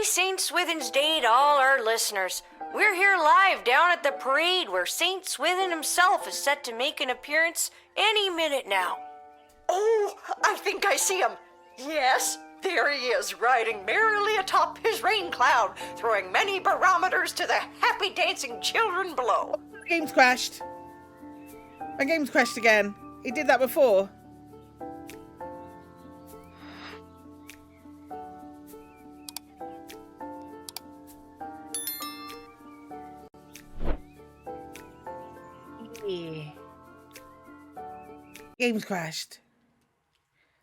St. Swithin's Day to all our listeners. We're here live down at the parade where St. Swithin himself is set to make an appearance any minute now. Oh, I think I see him. Yes, there he is, riding merrily atop his rain cloud, throwing many barometers to the happy dancing children below. My game's crashed. My game's crashed again. It did that before. Yeah. Game's crashed.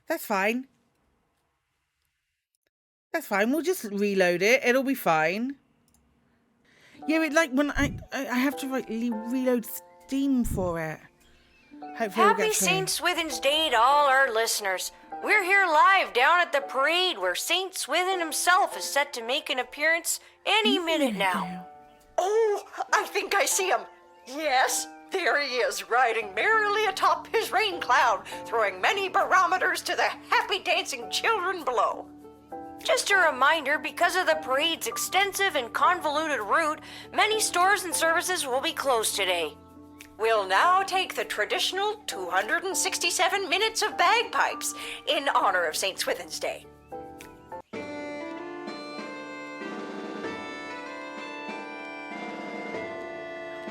That's fine. That's fine. We'll just reload it. It'll be fine. Yeah, it like when I have to reload Steam for it. Hopefully Happy St. Swithin's Day to all our listeners. We're here live down at the parade where St. Swithin himself is set to make an appearance any minute now. Oh, I think I see him. Yes, there he is, riding merrily atop his rain cloud, throwing many barometers to the happy dancing children below. Just a reminder, because of the parade's extensive and convoluted route, many stores and services will be closed today. We'll now take the traditional 267 minutes of bagpipes in honor of St. Swithin's Day.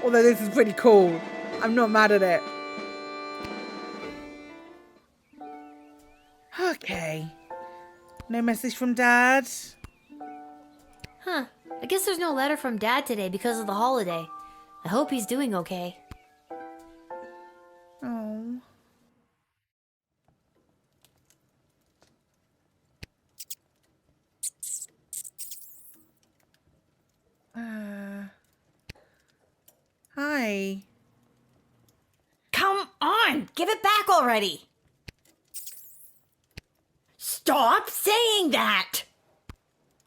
Although this is pretty cool. I'm not mad at it. Okay. No message from Dad. Huh. I guess there's no letter from Dad today because of the holiday. I hope he's doing okay. Oh. Hi. Come on, give it back already. Stop saying that.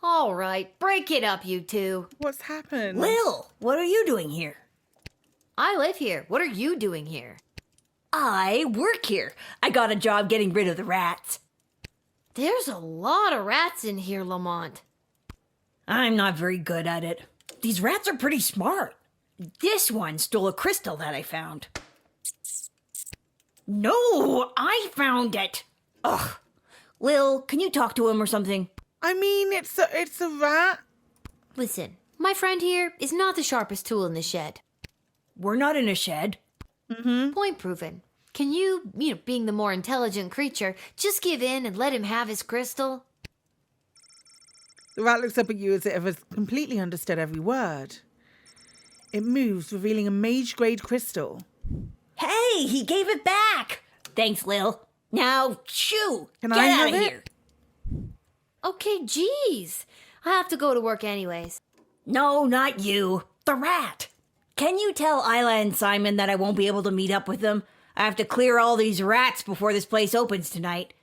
All right, break it up, you two. What's happened? Lil, what are you doing here? I live here. What are you doing here? I work here. I got a job getting rid of the rats. There's a lot of rats in here, Lamont. I'm not very good at it. These rats are pretty smart. This one stole a crystal that I found. No, I found it. Ugh. Lil, can you talk to him or something? I mean, it's a rat. Listen, my friend here is not the sharpest tool in the shed. We're not in a shed. Point proven. Can you, being the more intelligent creature, just give in and let him have his crystal? The rat looks up at you as if it has completely understood every word. It moves, revealing a mage-grade crystal. Hey, he gave it back. Thanks, Lil. Now, shoo! Can Get I out have of it? here. Okay, geez. I have to go to work anyways. No, not you. The rat. Can you tell Isla and Simon that I won't be able to meet up with them? I have to clear all these rats before this place opens tonight.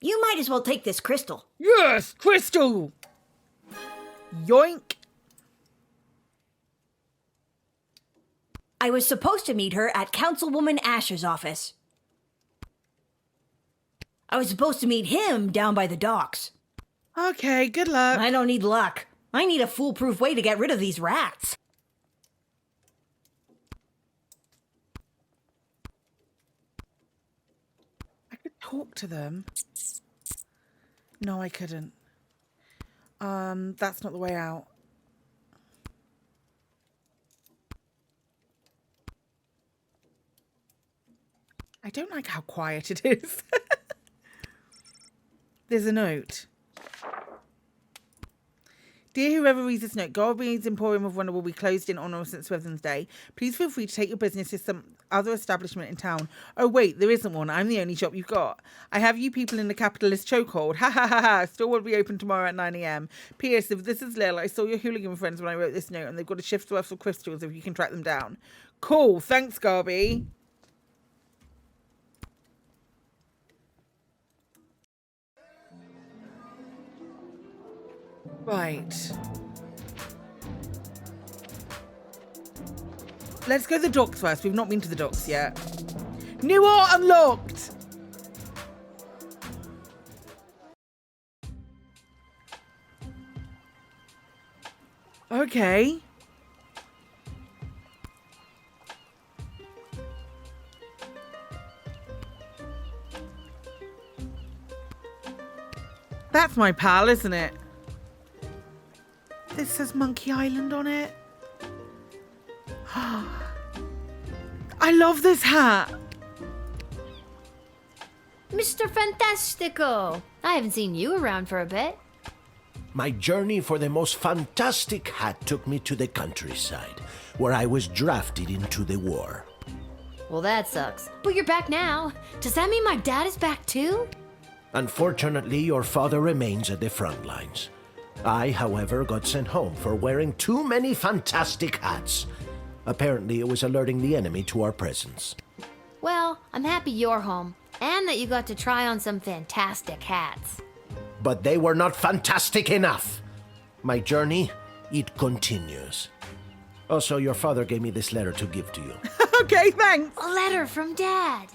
You might as well take this crystal. Yes, crystal! Yoink! I was supposed to meet her at Councilwoman Asher's office. I was supposed to meet him down by the docks. Okay, good luck. I don't need luck. I need a foolproof way to get rid of these rats. I could talk to them. No, I couldn't. That's not the way out. I don't like how quiet it is. There's a note. Dear whoever reads this note, Goblins Emporium of Wonder will be closed in honour of St. Swithin's Day. Please feel free to take your business to some other establishment in town. Oh wait, there isn't one. I'm the only shop you've got. I have you people in the capitalist chokehold. Ha ha ha ha. Store will be open tomorrow at 9 a.m. P.S. If this is Lil, I saw your hooligan friends when I wrote this note and they've got a shift's worth of crystals if you can track them down. Cool. Thanks, Garby. Right. Let's go to the docks first. We've not been to the docks yet. New art unlocked! Okay. That's my pal, isn't it? This says Monkey Island on it. I love this hat. Mr. Fantastical! I haven't seen you around for a bit. My journey for the most fantastic hat took me to the countryside, where I was drafted into the war. Well, that sucks. But you're back now. Does that mean my dad is back too? Unfortunately, your father remains at the front lines. I, however, got sent home for wearing too many fantastic hats. Apparently, it was alerting the enemy to our presence. Well, I'm happy you're home, and that you got to try on some fantastic hats. But they were not fantastic enough. My journey, it continues. Also, your father gave me this letter to give to you. Okay, thanks. A letter from Dad.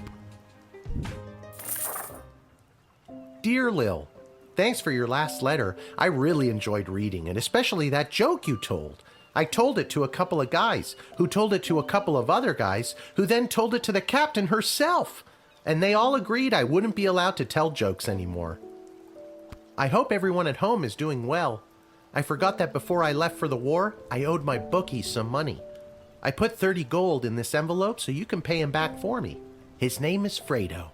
Dear Lil, thanks for your last letter. I really enjoyed reading it, especially that joke you told. I told it to a couple of guys, who told it to a couple of other guys, who then told it to the captain herself. And they all agreed I wouldn't be allowed to tell jokes anymore. I hope everyone at home is doing well. I forgot that before I left for the war, I owed my bookie some money. I put 30 gold in this envelope so you can pay him back for me. His name is Fredo.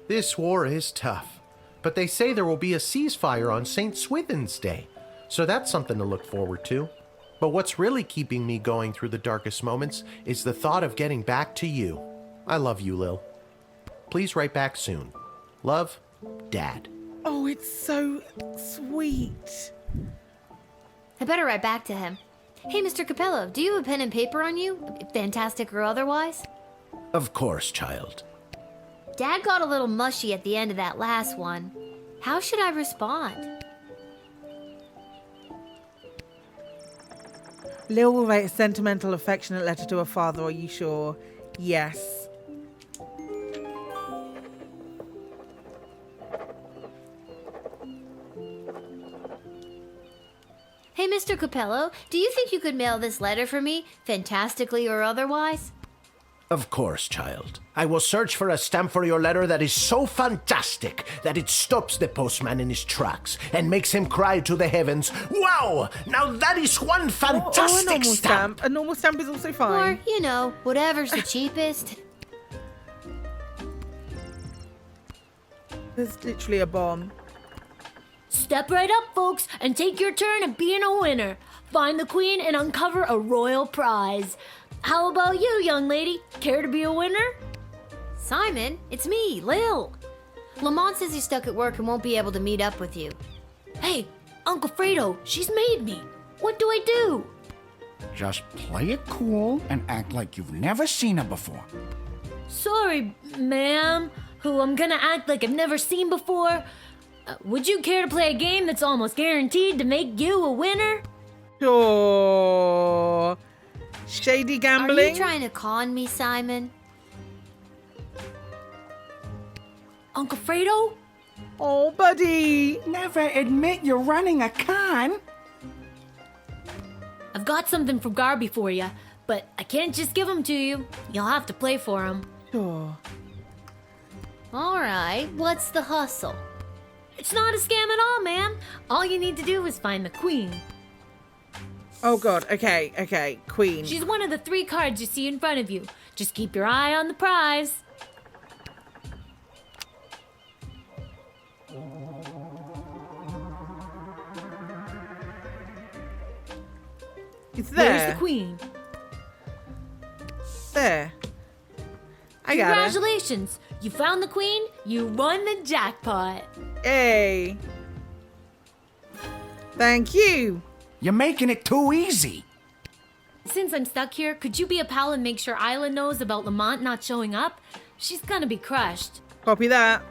This war is tough, but they say there will be a ceasefire on St. Swithin's Day, so that's something to look forward to. But what's really keeping me going through the darkest moments is the thought of getting back to you. I love you, Lil. Please write back soon. Love, Dad. Oh, it's so sweet. I better write back to him. Hey, Mr. Capello, do you have a pen and paper on you? Fantastic or otherwise? Of course, child. Dad got a little mushy at the end of that last one. How should I respond? Lil will write a sentimental, affectionate letter to her father. Are you sure? Yes. Hey, Mr. Capello, do you think you could mail this letter for me, fantastically or otherwise? Of course, child. I will search for a stamp for your letter that is so fantastic that it stops the postman in his tracks and makes him cry to the heavens, "Wow! Now that is one A fantastic normal stamp!" stamp. A normal stamp is also Or, fine. you know, whatever's the cheapest. There's literally a bomb. Step right up, folks, and take your turn at being a winner. Find the queen and uncover a royal prize. How about you, young lady? Care to be a winner? Simon, it's me, Lil. Lamont says he's stuck at work and won't be able to meet up with you. Hey, Uncle Fredo, she's made me. What do I do? Just play it cool and act like you've never seen her before. Sorry, ma'am, who I'm gonna act like I've never seen before. Would you care to play a game that's almost guaranteed to make you a winner? Sure. Shady Are gambling. you trying to con me, Simon? Uncle Fredo? Oh, buddy. Never admit you're running a con. I've got something from Garby for you, but I can't just give them to you. You'll have to play for them. Sure. All right, what's the hustle? It's not a scam at all, ma'am. All you need to do is find the queen. Oh, God. Okay. Queen. She's one of the 3 cards you see in front of you. Just keep your eye on the prize. It's there. There's the queen. There. I got it. Congratulations. You found the queen. You won the jackpot. Hey. Thank you. You're making it too easy. Since I'm stuck here, could you be a pal and make sure Isla knows about Lamont not showing up? She's gonna be crushed. Copy that.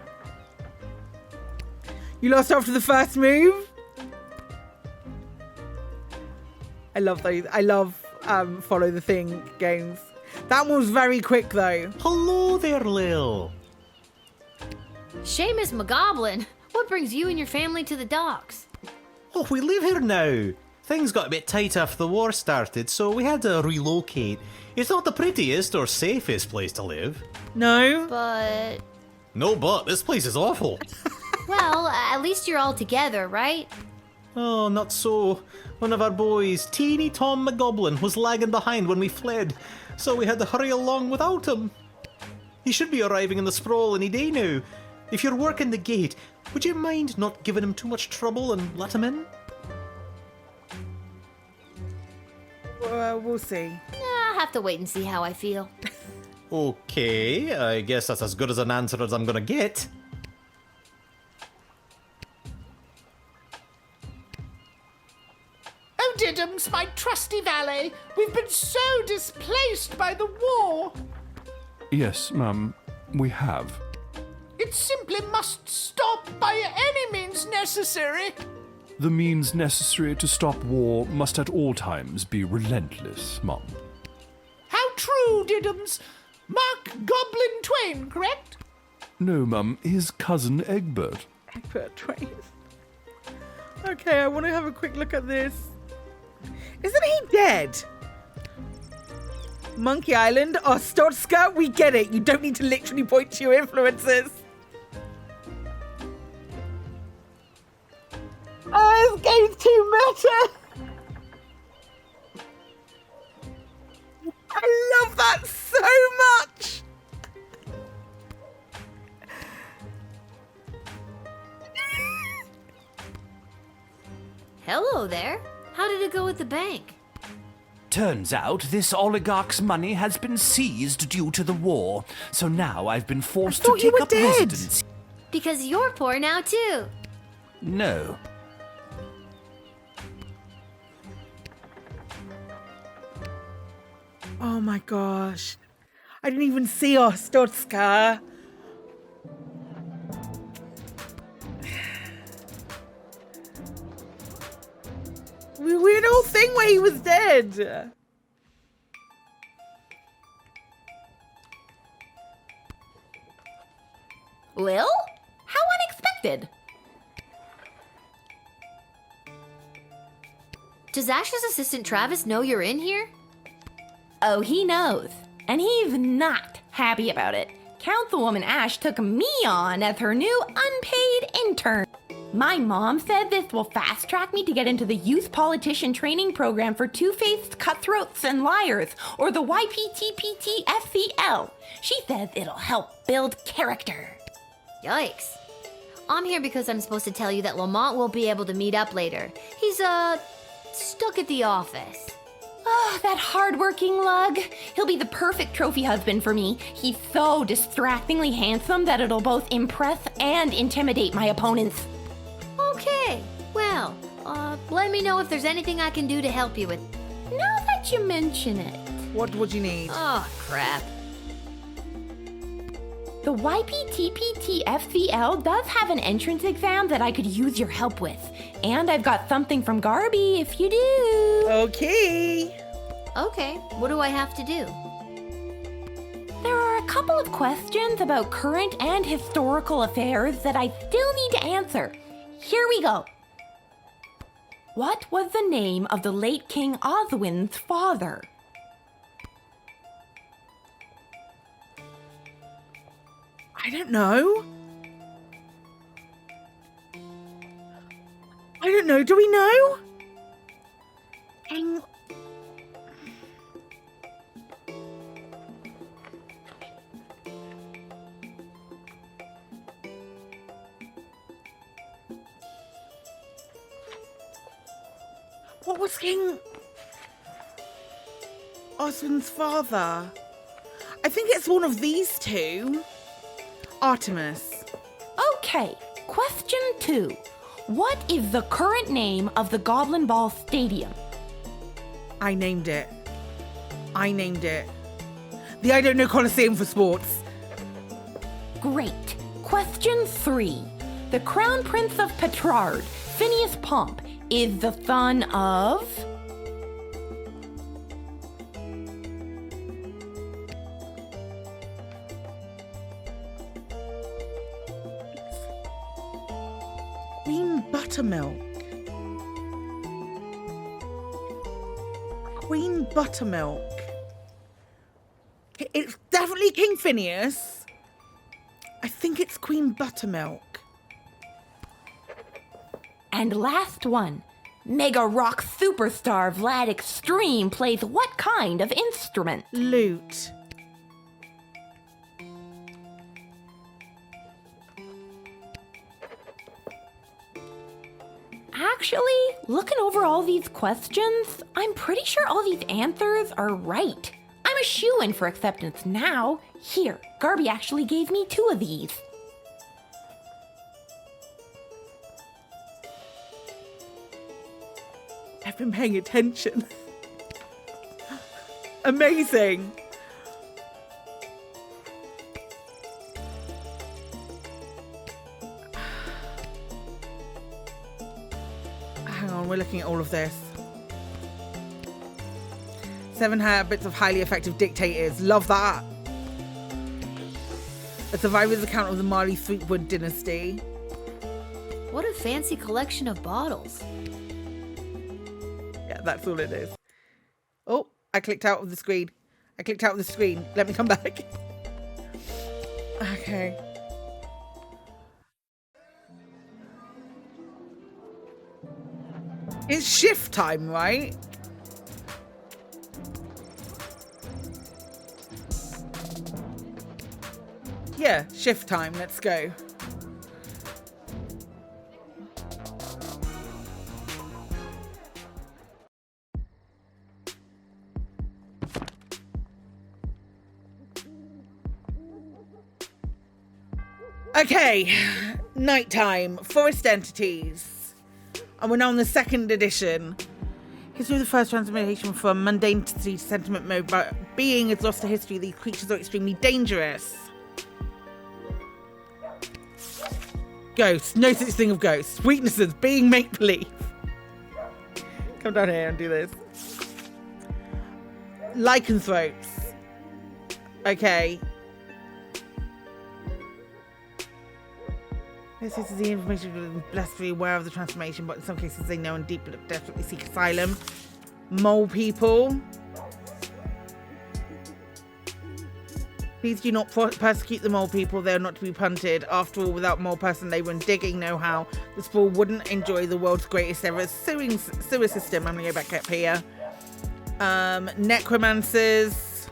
You lost after the first move? I love those. I love follow the thing games. That one was very quick though. Hello there, Lil. Seamus McGoblin, what brings you and your family to the docks? Oh, we live here now. Things got a bit tight after the war started, so we had to relocate. It's not the prettiest or safest place to live. No. But, No, but this place is awful. well, at least you're all together, right? Oh, not so. One of our boys, teeny Tom McGoblin, was lagging behind when we fled, so we had to hurry along without him. He should be arriving in the Sprawl any day now. If you're working the gate, would you mind not giving him too much trouble and let him in? We'll see. I'll have to wait and see how I feel. Okay, I guess that's as good as an answer as I'm gonna get. Oh, Diddums, my trusty valet, we've been so displaced by the war. Yes, ma'am, we have. It simply must stop by any means necessary. The means necessary to stop war must at all times be relentless, ma'am. How true, Diddums. Mark Goblin Twain, correct? No, ma'am, his cousin Egbert. Egbert Twain. Okay, I want to have a quick look at this. Isn't he dead? Monkey Island? Oh, Stotska, we get it. You don't need to literally point to your influences. Oh, this game's too meta. I love that so much. Hello there. How did it go with the bank? Turns out this oligarch's money has been seized due to the war, so now I've been forced to take up residence. Because you're poor now, too. No. Oh my gosh. I didn't even see Ostotska. We had a whole thing where he was dead. Lil? How unexpected. Does Ash's assistant Travis know you're in here? Oh, he knows. And he's not happy about it. Councilwoman Ash took me on as her new unpaid intern. My mom said this will fast track me to get into the youth politician training program for two-faced cutthroats and liars, or the YPTPT-FCL. She says it'll help build character. Yikes. I'm here because I'm supposed to tell you that Lamont will be able to meet up later. He's, stuck at the office. Oh, that hardworking lug. He'll be the perfect trophy husband for me. He's so distractingly handsome that it'll both impress and intimidate my opponents. Okay, well, let me know if there's anything I can do to help you with. Now that you mention it. What would you need? Oh, crap. The YPTPT-FCL does have an entrance exam that I could use your help with. And I've got something from Garby if you do. Okay. Okay, what do I have to do? There are a couple of questions about current and historical affairs that I still need to answer. Here we go. What was the name of the late King Oswin's father? I don't know. I don't know. Do we know? What was King Oswin's father? I think it's one of these two. Artemis. Okay, question 2. What is the current name of the Goblin Ball Stadium? I named it. The I Don't Know Coliseum for sports. Great. Question 3. The Crown Prince of Petrard, Phineas Pomp, is the son of... Queen Buttermilk. Queen Buttermilk. It's definitely King Phineas. I think it's Queen Buttermilk. And last one. Mega rock superstar Vlad Extreme plays what kind of instrument? Lute. Actually, looking over all these questions, I'm pretty sure all these answers are right. I'm a shoo-in for acceptance now. Here, Garby actually gave me 2 of these. I've been paying attention. Amazing. Hang on, we're looking at all of this. 7 habits of highly effective dictators. Love that. A survivor's account of the Marley Threepwood dynasty. What a fancy collection of bottles. Yeah, that's all it is. Oh, I clicked out of the screen. Let me come back. Okay. It's shift time, right? Yeah, shift time. Let's go. Okay, nighttime, forest entities. And we're now on the 2nd edition. History of the first transformation from mundane to sentiment mode, but being is lost to history. These creatures are extremely dangerous. Ghosts, no such thing of ghosts. Weaknesses, being make-believe. Come down here and do this. Lycanthropes. Okay. This is the information blessed to be aware of the transformation, but in some cases they know and deeply desperately seek asylum. Mole people. Please do not persecute the mole people. They are not to be punted. After all, without mole person labour and digging know-how, the Sprawl wouldn't enjoy the world's greatest ever sewer system. I'm going to go back up here. Necromancers.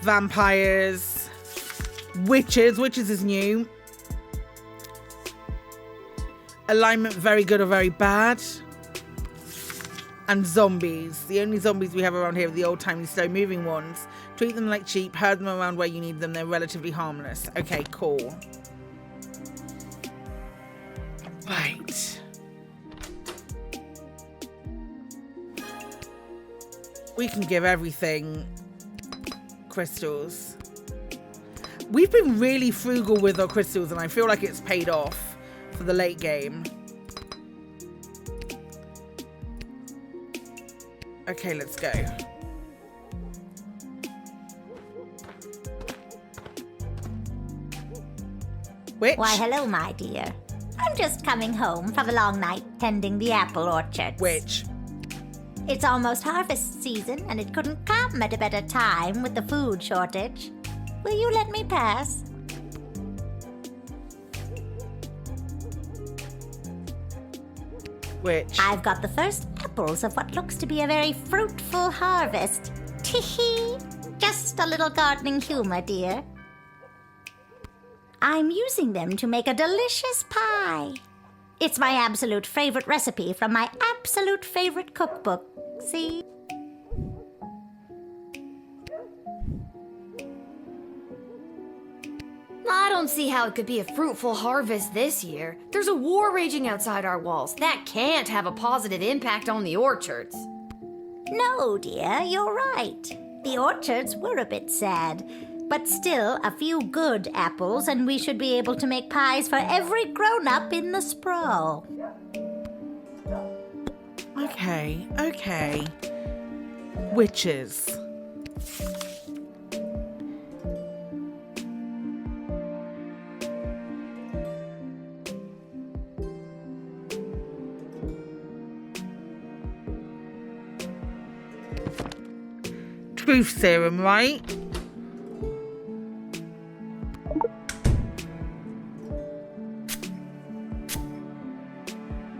Vampires. Witches. Witches is new. Alignment, very good or very bad. And zombies. The only zombies we have around here are the old-timey slow-moving ones. Treat them like sheep, herd them around where you need them. They're relatively harmless. Okay, cool. Right. We can give everything crystals. We've been really frugal with our crystals, and I feel like it's paid off for the late game. Okay, let's go. Witch? Why, hello, my dear. I'm just coming home from a long night tending the apple orchards. Witch? It's almost harvest season, and it couldn't come at a better time with the food shortage. Will you let me pass? Witch? I've got the first apples of what looks to be a very fruitful harvest. Tee-hee. Just a little gardening humor, dear. I'm using them to make a delicious pie. It's my absolute favorite recipe from my absolute favorite cookbook. See? I don't see how it could be a fruitful harvest this year. There's a war raging outside our walls. That can't have a positive impact on the orchards. No, dear, you're right. The orchards were a bit sad. But still, a few good apples, and we should be able to make pies for every grown-up in the Sprawl. Okay, okay. Witches. truth serum, right?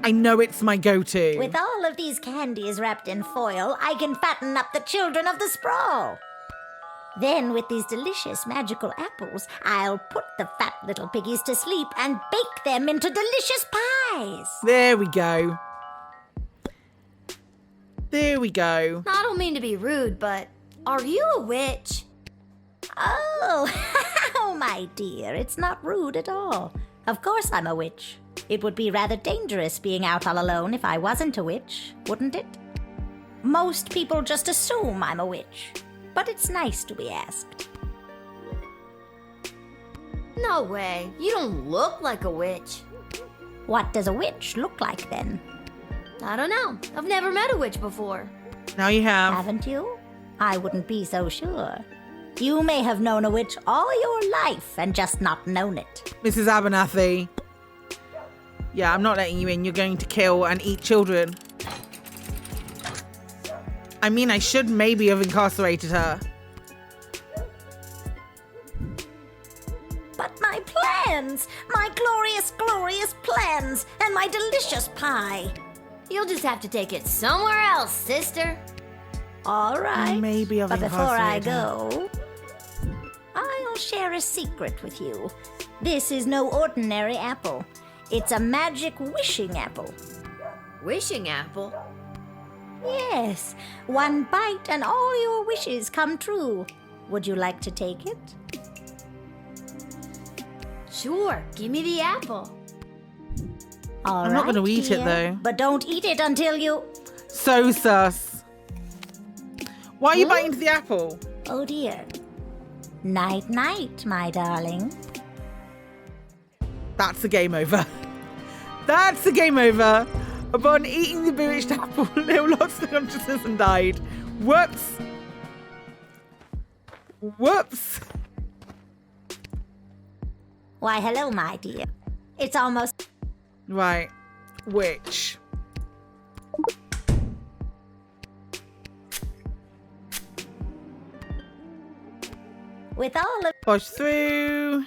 I know it's my go-to. With all of these candies wrapped in foil, I can fatten up the children of the Sprawl. Then, with these delicious magical apples, I'll put the fat little piggies to sleep and bake them into delicious pies. There we go. There we go. I don't mean to be rude, but are you a witch? Oh, oh, my dear, it's not rude at all. Of course I'm a witch. It would be rather dangerous being out all alone if I wasn't a witch, wouldn't it? Most people just assume I'm a witch, but it's nice to be asked. No way. You don't look like a witch. What does a witch look like then? I don't know. I've never met a witch before. Now you have. Haven't you? I wouldn't be so sure. You may have known a witch all your life and just not known it. Mrs. Abernathy. Yeah, I'm not letting you in. You're going to kill and eat children. I mean, I should maybe have incarcerated her. But my plans! My glorious, glorious plans! And my delicious pie! You'll just have to take it somewhere else, sister. All right. Maybe I've But before I incarcerated her. go, I'll share a secret with you. This is no ordinary apple. It's a magic wishing apple. Wishing apple? Yes. One bite and all your wishes come true. Would you like to take it? Sure. Give me the apple. All I'm not right, gonna eat it, dear. though. But don't eat it until you... So sus. Why are you biting into the apple? Oh dear. Night, night, my darling. That's the game over. That's the game over. Upon eating the bewitched apple, Lil lost the consciousness and died. Whoops. Whoops. Why, hello, my dear. It's almost... Right. Which? With all of... Push through.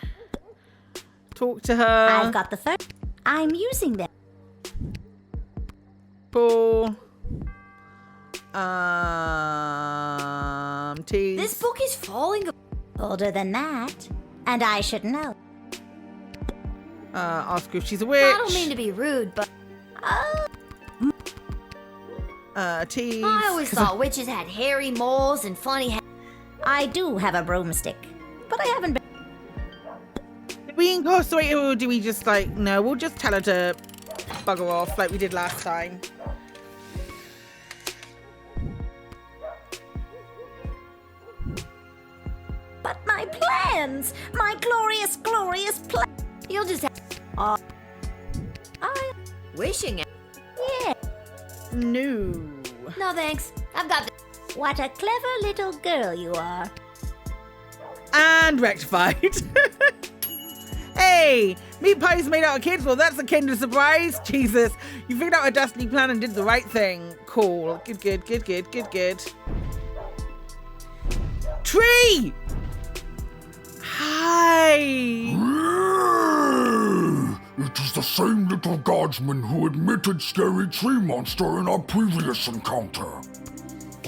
Talk to her. I've got the first... I'm using them. Pull. Tease. This book is falling. Older than that. And I should know. Ask her if she's a witch. I don't mean to be rude, but Tease. I always thought witches had hairy moles and funny hair. I do have a broomstick. But I haven't been... Did we incarcerate her or do we just like... No, we'll just tell her to bugger off like we did last time. But my plans! My glorious, glorious plans! You'll just have... Wishing it. Yeah. No. No thanks. I've got... What a clever little girl you are. And rectified. Hey, meat pies made out of kids? Well, that's a kinder surprise. Jesus, you figured out a destiny plan and did the right thing. Cool. Good, good, good, good, good, good. Tree! Hi! It is the same little guardsman who admitted scary tree monster in our previous encounter.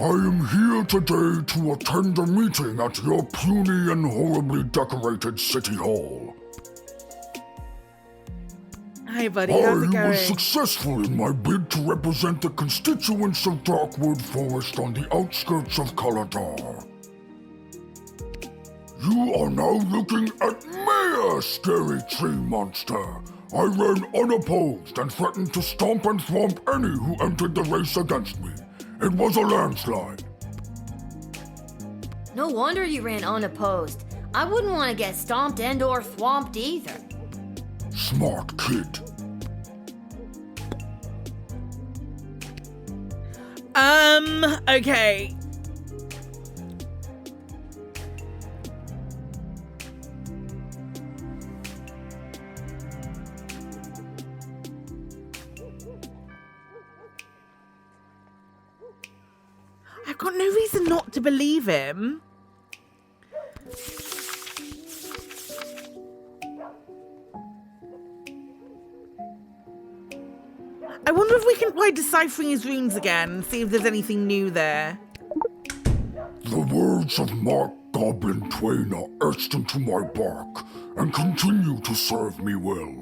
I am here today to attend a meeting at your puny and horribly decorated city hall. Hi, buddy. How's it I going? was successful in my bid to represent the constituents of Darkwood Forest on the outskirts of Kaladar. You are now looking at me, a scary tree monster. I ran unopposed and threatened to stomp and thwomp any who entered the race against me. It was a landslide. No wonder you ran unopposed. I wouldn't want to get stomped and or thwomped either. Smart kid. Okay. got no reason not to believe him. I wonder if we can try deciphering his runes again and see if there's anything new there. The words of Mark Goblin Twain are etched into my bark and continue to serve me well.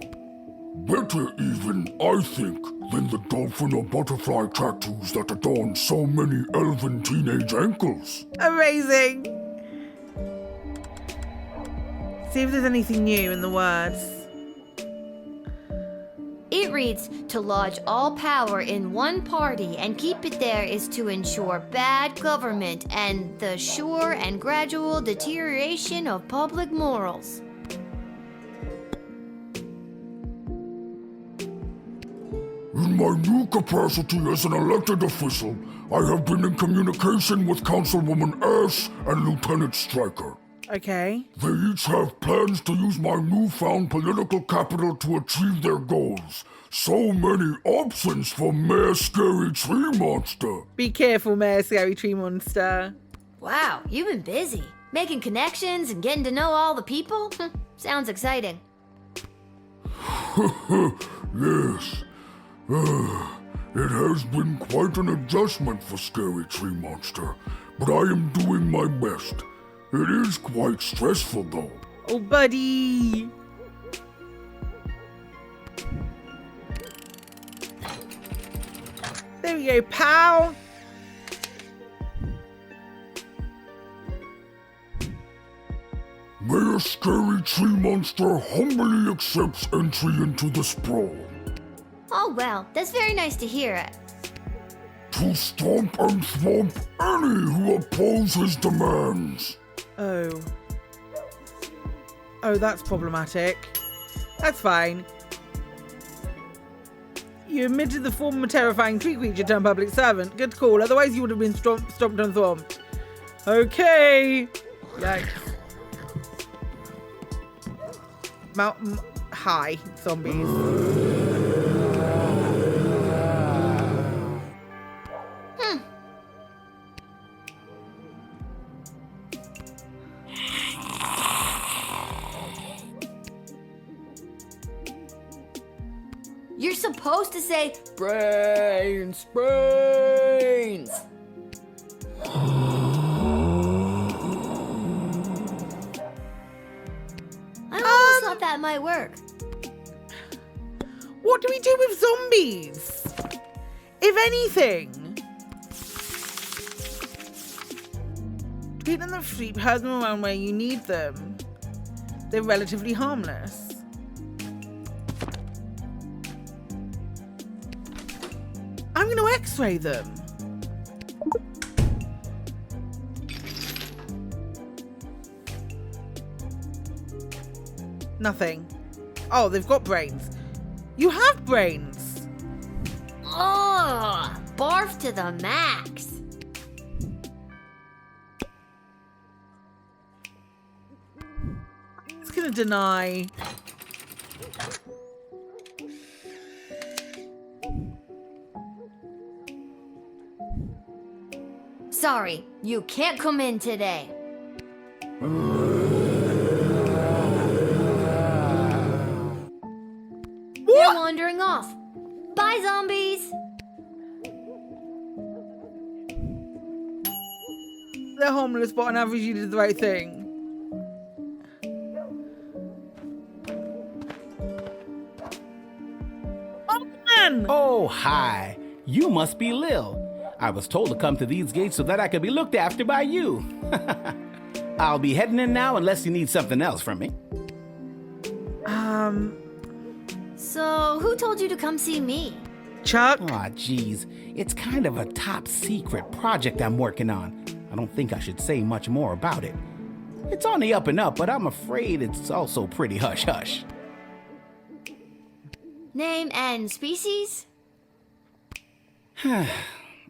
Better even, I think, than the dolphin or butterfly tattoos that adorn so many elven teenage ankles. Amazing! See if there's anything new in the words. It reads, to lodge all power in one party and keep it there is to ensure bad government and the sure and gradual deterioration of public morals. In my new capacity as an elected official, I have been in communication with Councilwoman Ash and Lieutenant Stryker. Okay. They each have plans to use my newfound political capital to achieve their goals. So many options for Mayor Scary Tree Monster. Be careful, Mayor Scary Tree Monster. Wow, you've been busy. Making connections and getting to know all the people? Sounds exciting. Yes. It has been quite an adjustment for Scary Tree Monster, but I am doing my best. It is quite stressful, though. Oh, buddy. There we go, pal. Mayor Scary Tree Monster humbly accepts entry into the Sprawl. Oh, well, that's very nice to hear. To stomp and thwomp any who oppose his demands. Oh. Oh, that's problematic. That's fine. You admitted the form of a terrifying tree creature turned public servant. Good call. Otherwise, you would have been stomped and thwomped. Okay. Yikes. Mountain high zombies. You're supposed to say, brains, brains. I almost thought that might work. What do we do with zombies? If anything. Treat them the sheep, herd them around where you need them. They're relatively harmless. I'm going to x-ray them. Nothing. Oh, they've got brains. You have brains. Oh, barf to the max. It's going to deny. Sorry, you can't come in today. They're wandering off. Bye, zombies. They're homeless, but on average you did the right thing. Oh, man! Oh, hi. You must be Lil. I was told to come to these gates so that I could be looked after by you. I'll be heading in now unless you need something else from me. So, who told you to come see me? Chuck? Aw, geez. It's kind of a top secret project I'm working on. I don't think I should say much more about it. It's on the up and up, but I'm afraid it's also pretty hush-hush. Name and species?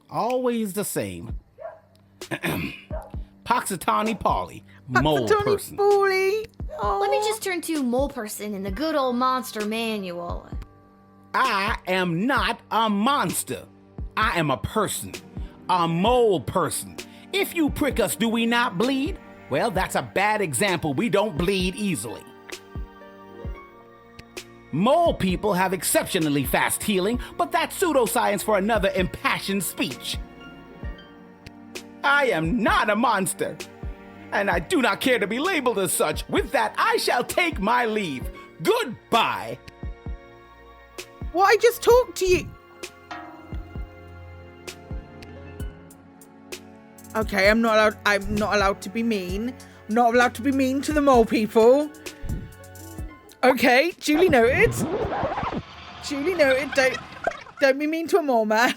Always the same. Poxitani Polly, mole person. Let me just turn to mole person in the good old monster manual. I am not a monster. I am a person. A mole person. If you prick us, do we not bleed? Well, that's a bad example. We don't bleed easily. Mole people have exceptionally fast healing, but that's pseudoscience for another impassioned speech. I am not a monster, and I do not care to be labeled as such. With that, I shall take my leave. Goodbye. What? I just talked to you. Okay, I'm not allowed to be mean. I'm not allowed to be mean to the mole people. Okay, duly noted. Duly noted. Don't be mean to a mole man.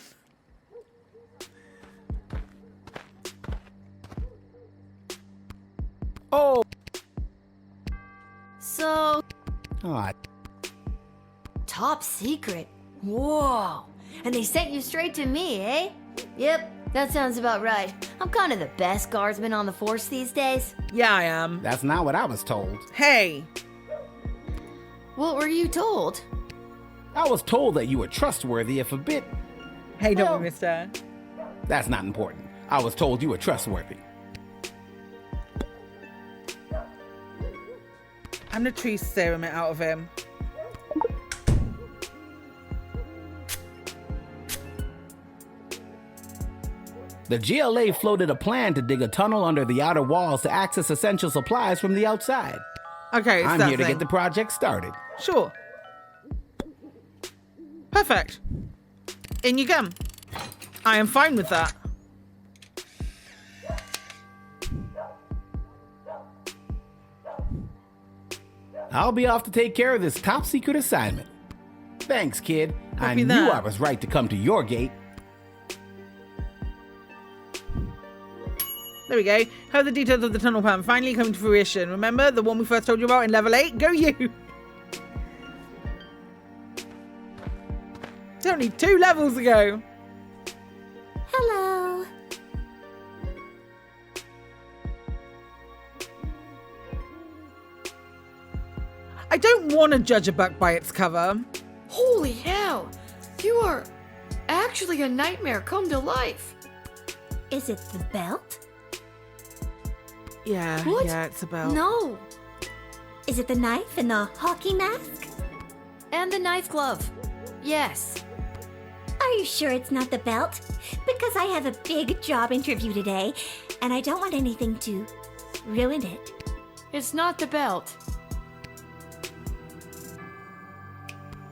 Oh. So, Oh, top secret. Whoa. And they sent you straight to me, eh? Yep, that sounds about right. I'm kind of the best guardsman on the force these days. Yeah, I am. that's not what I was told. Hey. What were you told? I was told that you were trustworthy if a bit. Hey, don't be mister. That's not important. I was told you were trustworthy. I'm the truth serum it out of him. The GLA floated a plan to dig a tunnel under the outer walls to access essential supplies from the outside. Okay, I'm here to get the project started. Sure. Perfect. In you come. I am fine with that. I'll be off to take care of this top secret assignment. Thanks, kid. I Copy knew that. I was right to come to your gate. There we go. How are the details of the tunnel plan finally coming to fruition? Remember the one we first told you about in level 8? Go you! It's only 2 levels ago. Hello. I don't want to judge a book by its cover. Holy hell! You are actually a nightmare come to life. Is it the belt? Yeah, What? yeah, it's about. No. Is it the knife and the hockey mask? And the knife glove. Yes. Are you sure it's not the belt? Because I have a big job interview today, and I don't want anything to ruin it. It's not the belt.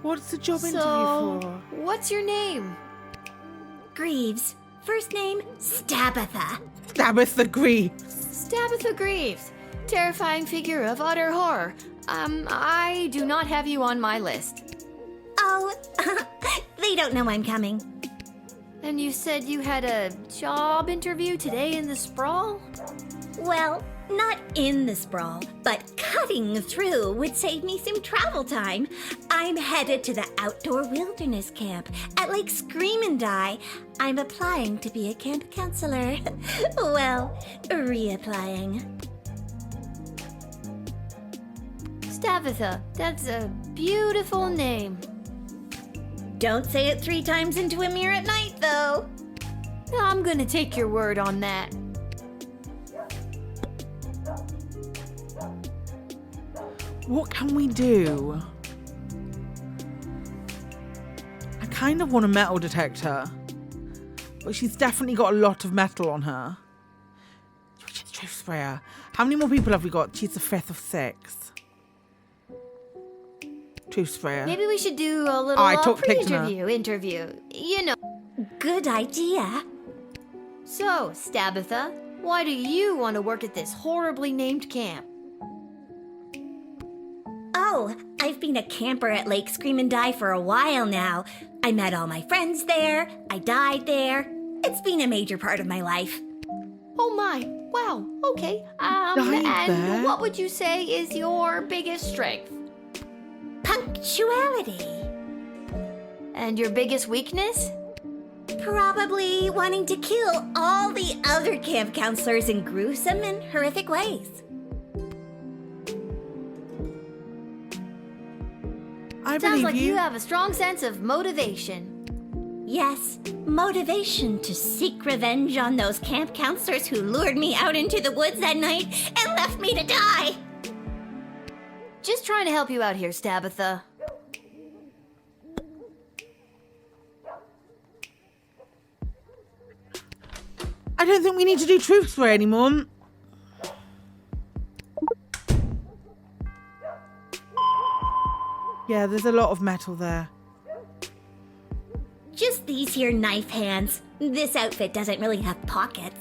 What's the job So, interview for? what's your name? Greaves. First name, Stabitha. Stabitha Greaves. Stabitha Greaves. Terrifying figure of utter horror. I do not have you on my list. Oh, they don't know I'm coming. And you said you had a job interview today in the Sprawl? Well, not in the Sprawl, but cutting through would save me some travel time. I'm headed to the outdoor wilderness camp at Lake Scream and Die. I'm applying to be a camp counselor. Well, reapplying. Stabitha, that's a beautiful name. Don't say it 3 times into a mirror at night, though. I'm gonna take your word on that. What can we do? I kind of want a metal detector, but she's definitely got a lot of metal on her. Truth sprayer. How many more people have we got? She's the 5th of 6. Truth sprayer. Maybe we should do a little I talked to Pictioner. interview. You know. Good idea. So, Stabitha, why do you want to work at this horribly named camp? Oh, I've been a camper at Lake Scream and Die for a while now. I met all my friends there. I died there. It's been a major part of my life. Oh my, wow, okay. Died And there? what would you say is your biggest strength? Punctuality. And your biggest weakness? Probably wanting to kill all the other camp counselors in gruesome and horrific ways. I Sounds believe like you. you have a strong sense of motivation. Yes, motivation to seek revenge on those camp counselors who lured me out into the woods that night and left me to die. Just trying to help you out here, Tabitha. I don't think we need to do truth spray anymore. Yeah, there's a lot of metal there. Just these here knife hands. This outfit doesn't really have pockets.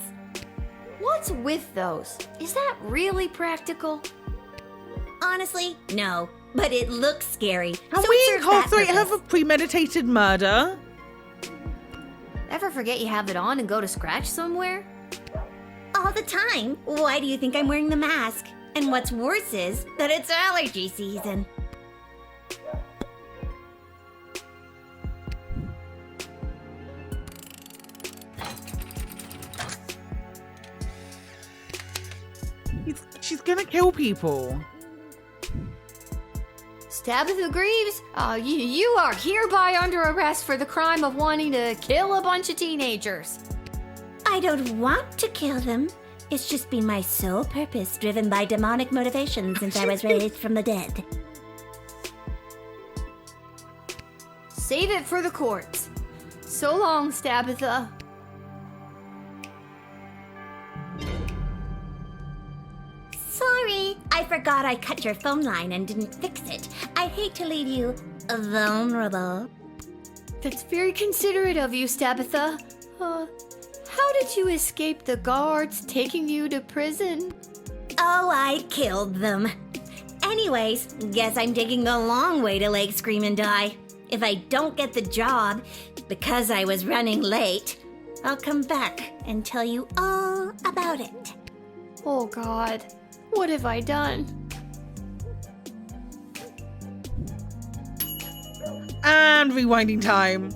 What's with those? Is that really practical? Honestly, no. But it looks scary. Can so we it serves that incarcerate her purpose. for premeditated murder? Ever forget you have it on and go to scratch somewhere? All the time. Why do you think I'm wearing the mask? And what's worse is that it's allergy season. She's gonna kill people. Tabitha Greaves, you are hereby under arrest for the crime of wanting to kill a bunch of teenagers. I don't want to kill them. It's just been my sole purpose, driven by demonic motivation since I was raised from the dead. Save it for the courts. So long, Tabitha. Sorry, I forgot I cut your phone line and didn't fix it. I hate to leave you vulnerable. That's very considerate of you, Tabitha. How did you escape the guards taking you to prison? Oh, I killed them. Anyways, guess I'm taking the long way to Lake Scream and Die. If I don't get the job, because I was running late, I'll come back and tell you all about it. Oh, God. What have I done? And rewinding time.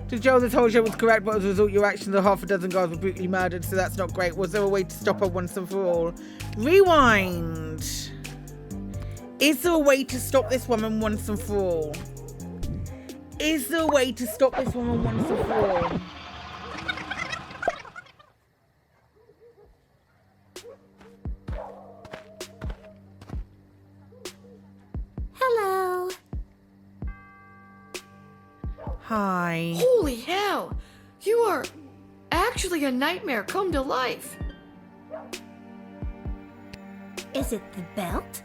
To Joe, the whole show was correct, but as a result, your actions of half a dozen guards were brutally murdered, so that's not great. Was there a way to stop her once and for all? Rewind. Is there a way to stop this woman once and for all? Is there a way to stop this woman once and for all? Hello. Hi. Holy hell! You are actually a nightmare come to life. Is it the belt?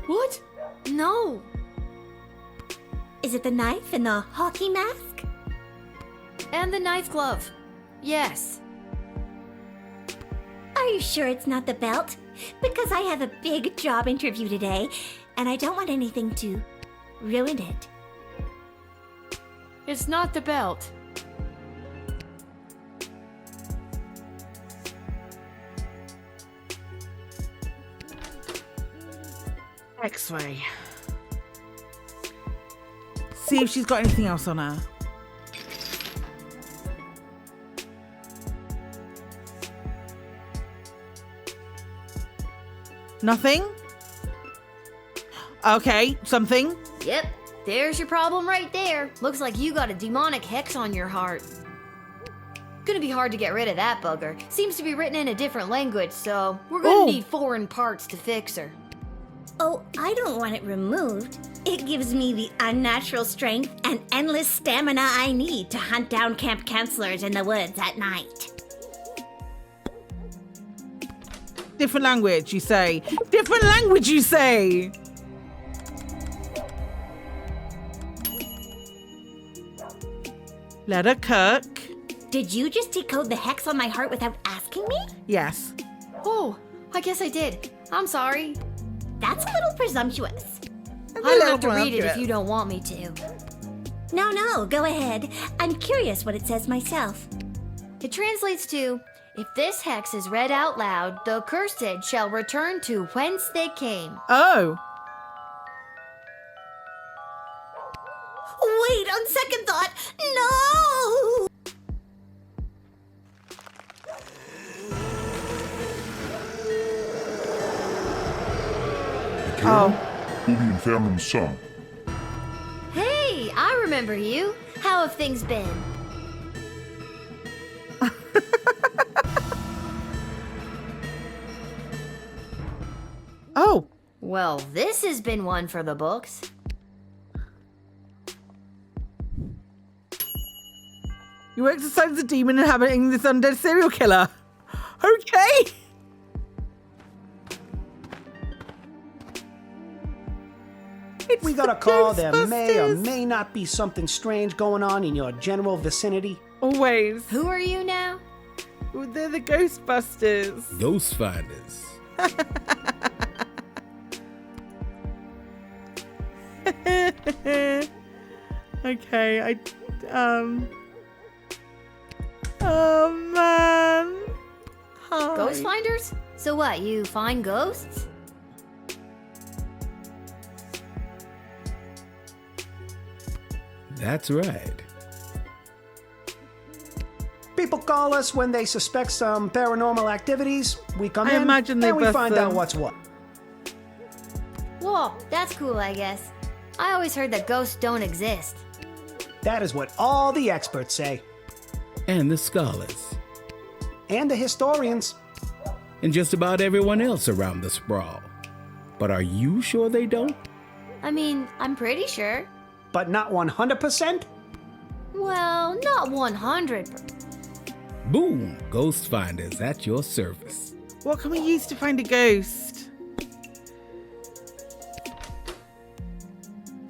What? No. Is it the knife and the hockey mask? And the knife glove. Yes. Are you sure it's not the belt? Because I have a big job interview today, and I don't want anything to ruin it. It's not the belt. X-ray. See if she's got anything else on her. Nothing? Okay, something? Yep, there's your problem right there. Looks like you got a demonic hex on your heart. Gonna be hard to get rid of that bugger. Seems to be written in a different language, so we're gonna need foreign parts to fix her. Oh, I don't want it removed. It gives me the unnatural strength and endless stamina I need to hunt down camp counselors in the woods at night. Different language, you say. Different language, you say. Let her cook. Did you just decode the hex on my heart without asking me? Yes. Oh, I guess I did. I'm sorry. That's a little presumptuous. I don't have to read it if you don't want me to. No, go ahead. I'm curious what it says myself. It translates to, if this hex is read out loud, the cursed shall return to whence they came. Oh. Wait, on second thought, no! Will be in Fallon's son. Hey, remember you. How have things been? Oh. Well, this has been one for the books. You exorcise the demon inhabiting this undead serial killer. Okay. We got a call there may or may not be something strange going on in your general vicinity. Always. Who are you now? They're the Ghostbusters. Ghost finders. Okay, oh man. Hi. Ghost finders? So what, you find ghosts? That's right. People call us when they suspect some paranormal activities. We come I in imagine they and we bust find them. out what's what. Whoa, that's cool, I guess. I always heard that ghosts don't exist. That is what all the experts say. And the scholars. And the historians. And just about everyone else around the Sprawl. But are you sure they don't? I mean, I'm pretty sure. But not 100%? Well, not 100. Boom! Ghost finders at your service. What can we use to find a ghost?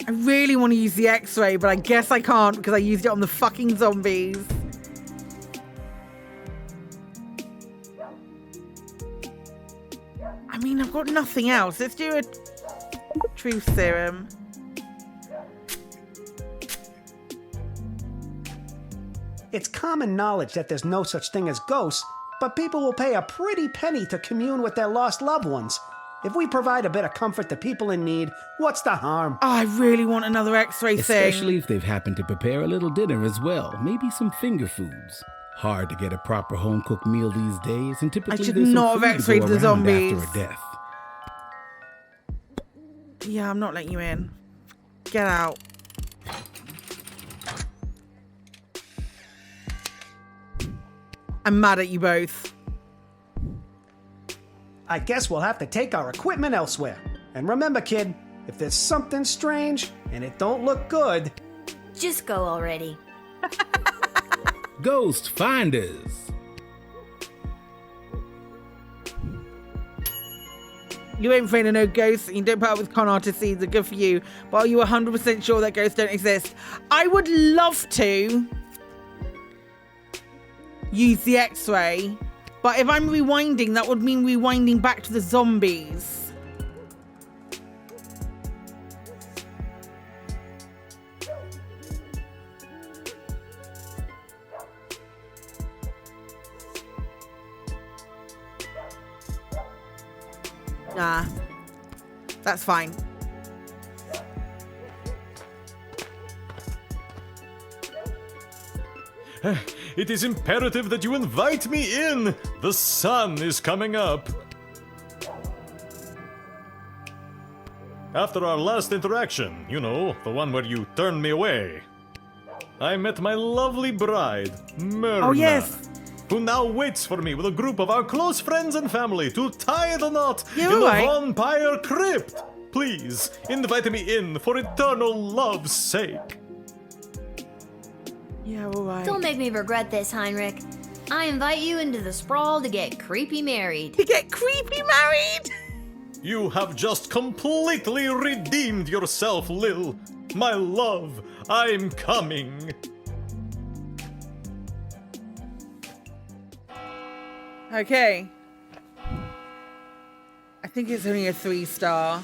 I really want to use the X-ray, but I guess I can't because I used it on the fucking zombies. I mean, I've got nothing else. Let's do a truth serum. It's common knowledge that there's no such thing as ghosts, but people will pay a pretty penny to commune with their lost loved ones. If we provide a bit of comfort to people in need, what's the harm? Oh, I really want another X-ray thing. Especially if they've happened to prepare a little dinner as well. Maybe some finger foods. Hard to get a proper home-cooked meal these days, and typically should there's not some have food to X-rayed go the around zombies. after a death. Yeah, I'm not letting you in. Get out. I'm mad at you both. I guess we'll have to take our equipment elsewhere. And remember, kid, if there's something strange and it don't look good... Just go already. Ghost finders. You ain't afraid of no ghosts, and you don't put up with con artists either. Good for you. But are you 100% sure that ghosts don't exist? I would love to use the X-ray, but if I'm rewinding, that would mean rewinding back to the zombies. Nah, that's fine. It is imperative that you invite me in. The sun is coming up. After our last interaction, you know, the one where you turned me away, I met my lovely bride, Myrna. Oh, yes. Who now waits for me with a group of our close friends and family to tie the knot You're in the right. vampire crypt. Please, invite me in for eternal love's sake. Yeah, all right. Don't make me regret this, Heinrich. I invite you into the Sprawl to get creepy married. To get creepy married? You have just completely redeemed yourself, Lil. My love, I'm coming. Okay. I think it's only a 3-star.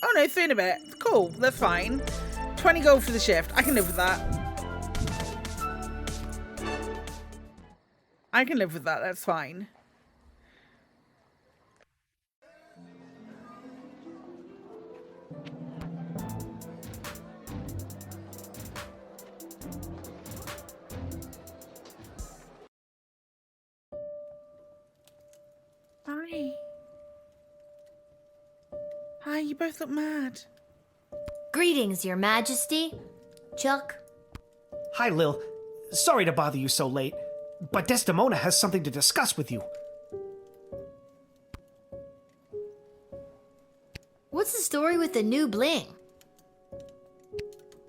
Oh no, 3 and a bit. Cool, that's fine. 20 gold for the shift. I can live with that. I can live with that, that's fine. Hi. Hi, you both look mad. Greetings, Your Majesty. Chuck? Hi, Lil. Sorry to bother you so late, but Desdemona has something to discuss with you. What's the story with the new bling?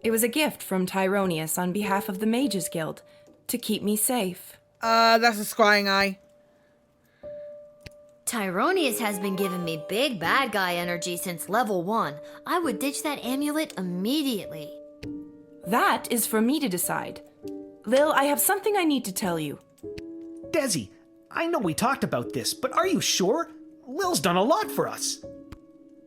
It was a gift from Tyronius on behalf of the Mages Guild to keep me safe. That's a scrying eye. Tyronius has been giving me big bad guy energy since level 1. I would ditch that amulet immediately. That is for me to decide. Lil, I have something I need to tell you. Desi, I know we talked about this, but are you sure? Lil's done a lot for us.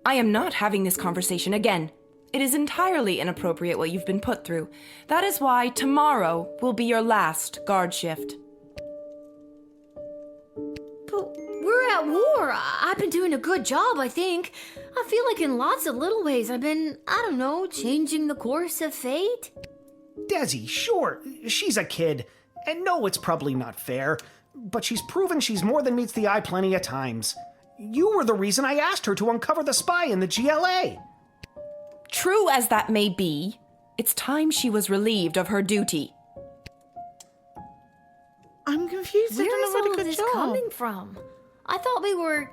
I am not having this conversation again. It is entirely inappropriate what you've been put through. That is why tomorrow will be your last guard shift. But we're at war. I've been doing a good job, I think. I feel like in lots of little ways I've been, changing the course of fate. Desi, sure, she's a kid. And no, it's probably not fair. But she's proven she's more than meets the eye plenty of times. You were the reason I asked her to uncover the spy in the GLA. True as that may be, it's time she was relieved of her duty. I'm confused. Where is all of this coming from? I thought we were,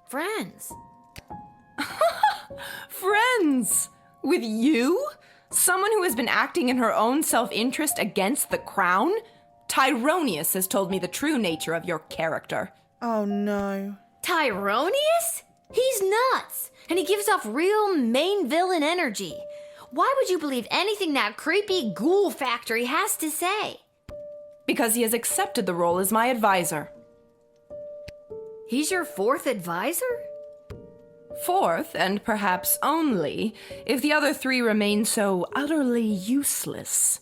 friends. Friends? With you? Someone who has been acting in her own self-interest against the crown? Tyronius has told me the true nature of your character. Oh no. Tyronius? He's nuts, and he gives off real main villain energy. Why would you believe anything that creepy ghoul factory has to say? Because he has accepted the role as my advisor. He's your 4th advisor? 4th, and perhaps only, if the other 3 remain so utterly useless.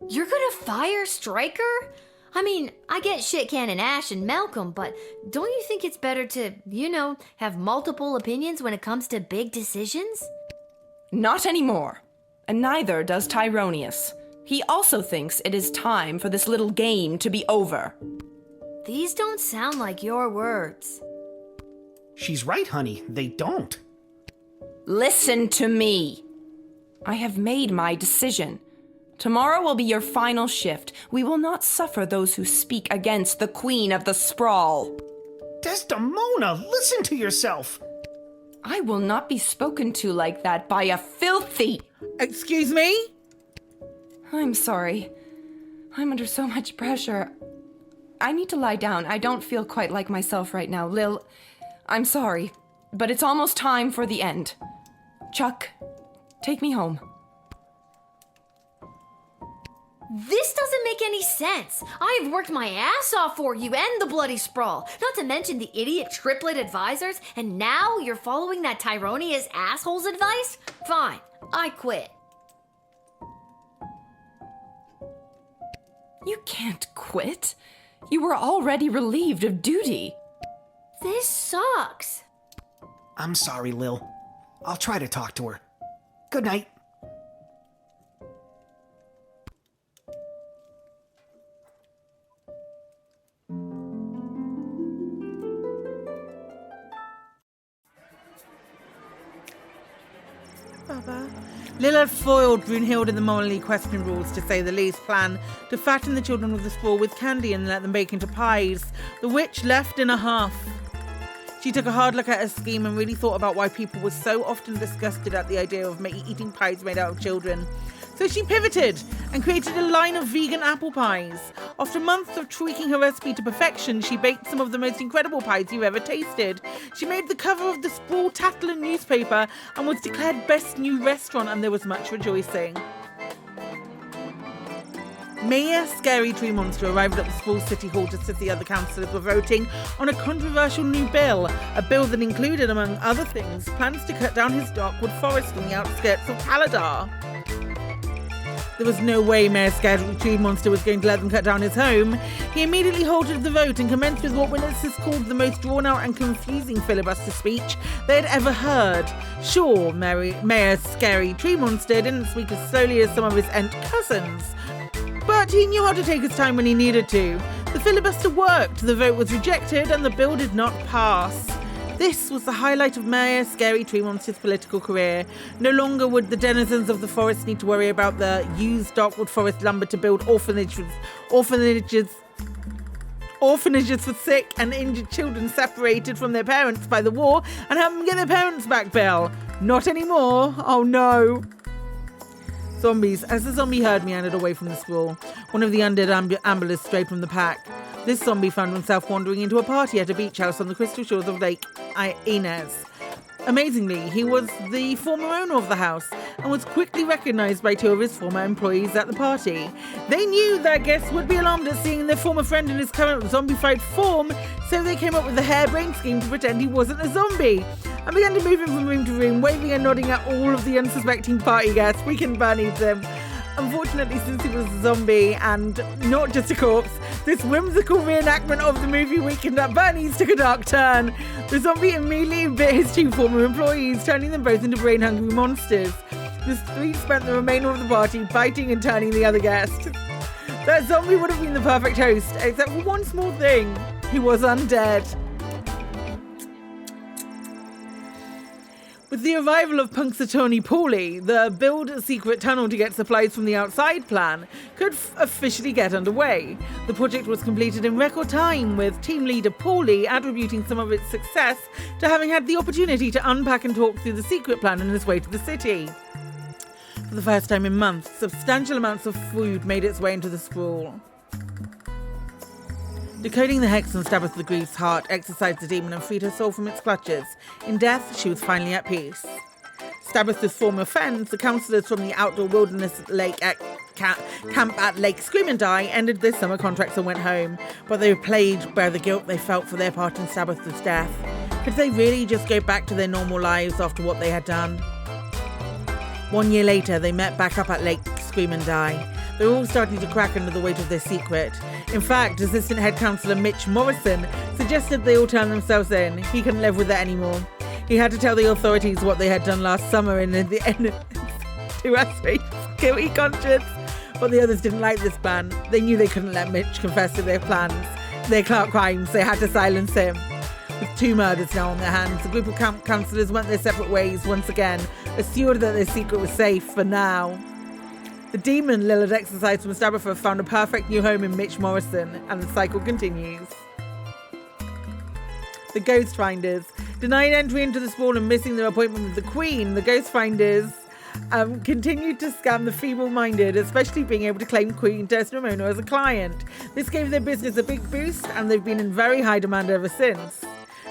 You're gonna fire Stryker? I mean, I get Shit Cannon Ash and Malcolm, but don't you think it's better to, have multiple opinions when it comes to big decisions? Not anymore. And neither does Tyronius. He also thinks it is time for this little game to be over. These don't sound like your words. She's right, honey. They don't. Listen to me. I have made my decision. Tomorrow will be your final shift. We will not suffer those who speak against the Queen of the Sprawl. Desdemona, listen to yourself. I will not be spoken to like that by a filthy... Excuse me? I'm sorry. I'm under so much pressure. I need to lie down. I don't feel quite like myself right now. Lil, I'm sorry, but it's almost time for the end. Chuck, take me home. This doesn't make any sense. I've worked my ass off for you and the bloody Sprawl, not to mention the idiot triplet advisors, and now you're following that Tyronius asshole's advice? Fine, I quit. You can't quit. You were already relieved of duty. This sucks. I'm sorry, Lil. I'll try to talk to her. Good night. Lil had foiled Brunhilde and the morally questioned rules, to say the least, plan to fatten the children of the Sprawl with candy and let them bake into pies. The witch left in a huff. She took a hard look at her scheme and really thought about why people were so often disgusted at the idea of eating pies made out of children. So she pivoted and created a line of vegan apple pies. After months of tweaking her recipe to perfection, she baked some of the most incredible pies you've ever tasted. She made the cover of the Sprawl Tatler newspaper and was declared best new restaurant, and there was much rejoicing. Mayor Scary Tree Monster arrived at the Sprawl City Hall just as the other councillors were voting on a controversial new bill, a bill that included, among other things, plans to cut down his darkwood forest on the outskirts of Caladar. There was no way Mayor Scary Tree Monster was going to let them cut down his home. He immediately halted the vote and commenced with what witnesses called the most drawn-out and confusing filibuster speech they had ever heard. Sure, Mayor Scary Tree Monster didn't speak as slowly as some of his Ent cousins, but he knew how to take his time when he needed to. The filibuster worked, the vote was rejected, and the bill did not pass. This was the highlight of Mayor Scary Tree Monster's political career. No longer would the denizens of the forest need to worry about the used Darkwood Forest lumber to build orphanages for sick and injured children separated from their parents by the war and help them get their parents back, Bill. Not anymore. Oh no. Zombies. As the zombie herd meandered away from the Sprawl, one of the undead ambulances strayed from the pack. This zombie found himself wandering into a party at a beach house on the crystal shores of Lake Inez. Amazingly, he was the former owner of the house and was quickly recognized by two of his former employees at the party. They knew their guests would be alarmed at seeing their former friend in his current zombified form, so they came up with a harebrained scheme to pretend he wasn't a zombie and began to move him from room to room, waving and nodding at all of the unsuspecting party guests. We can bunny them. Unfortunately, since he was a zombie and not just a corpse, this whimsical reenactment of the movie Weekend at Bernie's took a dark turn. The zombie immediately bit his two former employees, turning them both into brain-hungry monsters. The three spent the remainder of the party biting and turning the other guests. That zombie would have been the perfect host, except for one small thing. He was undead. With the arrival of Punxsutawney Paulie, the build a secret tunnel to get supplies from the outside plan could officially get underway. The project was completed in record time, with team leader Paulie attributing some of its success to having had the opportunity to unpack and talk through the secret plan on his way to the city. For the first time in months, substantial amounts of food made its way into the Sprawl. Decoding the hex on Stabberth the Grief's heart exorcised the demon and freed her soul from its clutches. In death, she was finally at peace. Stabberth's former friends, the counsellors from the outdoor wilderness lake at camp at Lake Scream and Die, ended their summer contracts and went home, but they were plagued by the guilt they felt for their part in Stabberth's death. Could they really just go back to their normal lives after what they had done? 1 year later, they met back up at Lake Scream and Die. They were all starting to crack under the weight of their secret. In fact, Assistant Head Counsellor Mitch Morrison suggested they all turn themselves in. He couldn't live with it anymore. He had to tell the authorities what they had done last summer and in the end to assuage guilty conscience. But the others didn't like this ban. They knew they couldn't let Mitch confess to their plans, their crimes. They had to silence him. With 2 murders now on their hands, the group of camp counsellors went their separate ways once again, assured that their secret was safe for now. The demon Lil had exorcised from Stabberth found a perfect new home in Mitch Morrison, and the cycle continues. The Ghost Finders. Denied entry into the Sprawl and missing their appointment with the Queen, the Ghost Finders continued to scam the feeble-minded, especially being able to claim Queen Desdemona as a client. This gave their business a big boost, and they've been in very high demand ever since.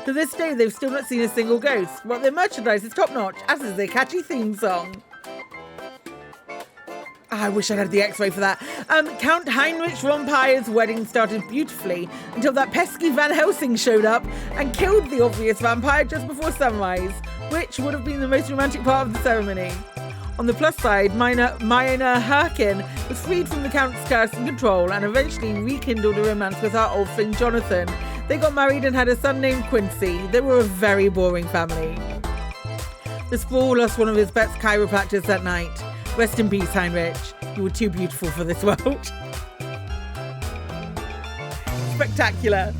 To this day, they've still not seen a single ghost, but their merchandise is top-notch, as is their catchy theme song. I wish I'd had the X-ray for that. Count Heinrich Rompire's wedding started beautifully until that pesky Van Helsing showed up and killed the obvious vampire just before sunrise, which would have been the most romantic part of the ceremony. On the plus side, Minor Herkin was freed from the Count's curse and control and eventually rekindled a romance with our old friend Jonathan. They got married and had a son named Quincy. They were a very boring family. The Sprawl lost one of his best chiropractors that night. Rest in peace, Heinrich. You were too beautiful for this world. Spectacular.